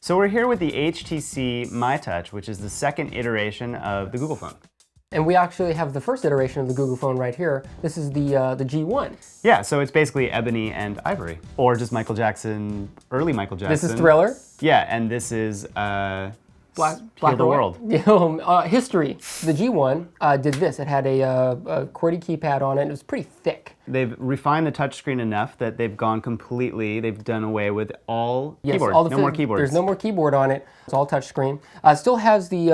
So we're here with the HTC MyTouch, which is the second iteration of the Google phone. And we actually have the first iteration of the Google phone right here. This is the G1. Yeah, so it's basically ebony and ivory, or just Michael Jackson, early Michael Jackson. This is Thriller. Yeah, and this is Black the World. History. The G1 did this. It had a QWERTY keypad on it. It was pretty thick. They've refined the touchscreen enough that they've gone completely, they've done away with all keyboards. All no more keyboards. There's no more keyboard on it. It's all touchscreen. It still has the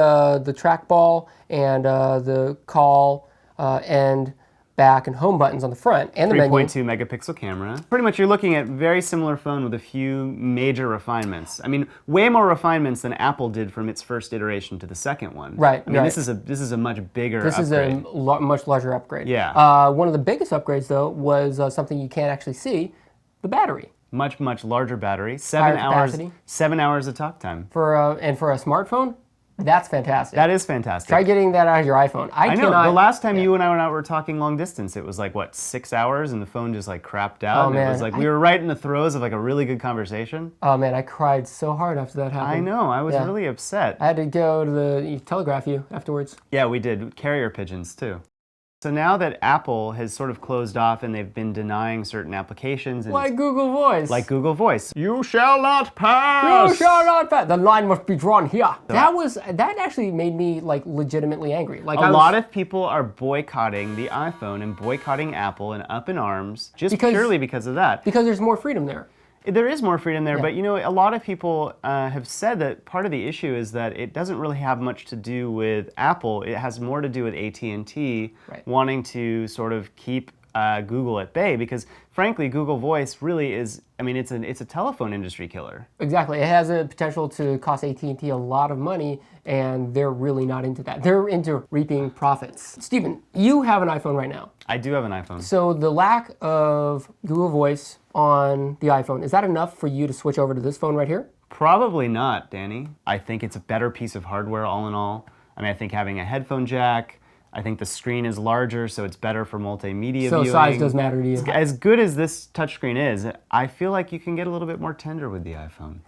trackball and the call and back and home buttons on the front, and the menu. 3.2 megapixel camera. Pretty much you're looking at very similar phone with a few major refinements. I mean, way more refinements than Apple did from its first iteration to the second one. Right. I mean, this is a much bigger upgrade. This is a much larger upgrade. Yeah. One of the biggest upgrades, though, was something you can't actually see, the battery. Much larger battery. Higher capacity. 7 hours of talk time. And for a smartphone, that's fantastic. That is fantastic. Try getting that out of your iPhone. I know. The last time you and I were talking long distance, it was like, what, 6 hours, and the phone just like crapped out. Oh, man. It was like we were right in the throes of like a really good conversation. Oh man, I cried so hard after that happened. I know. I was really upset. I had to go to the telegraph you afterwards. Yeah, we did. Carrier pigeons too. So now that Apple has sort of closed off and they've been denying certain applications. And like Google Voice. Like Google Voice. You shall not pass! You shall not pass! The line must be drawn here. That actually made me like legitimately angry. Like a lot of people are boycotting the iPhone and boycotting Apple and up in arms purely because of that. Because there's more freedom there. There is more freedom there, but you know, a lot of people have said that part of the issue is that it doesn't really have much to do with Apple. It has more to do with AT&T wanting to sort of keep Google at bay, because frankly, Google Voice really is, I mean, it's a telephone industry killer. Exactly. It has a potential to cost AT&T a lot of money, and they're really not into that. They're into reaping profits. Stephen, you have an iPhone right now. I do have an iPhone. So the lack of Google Voice on the iPhone, is that enough for you to switch over to this phone right here? Probably not, Danny. I think it's a better piece of hardware all in all. I mean, I think having a headphone jack, I think the screen is larger, so it's better for multimedia viewing. So size does matter to you. As good as this touchscreen is, I feel like you can get a little bit more tender with the iPhone.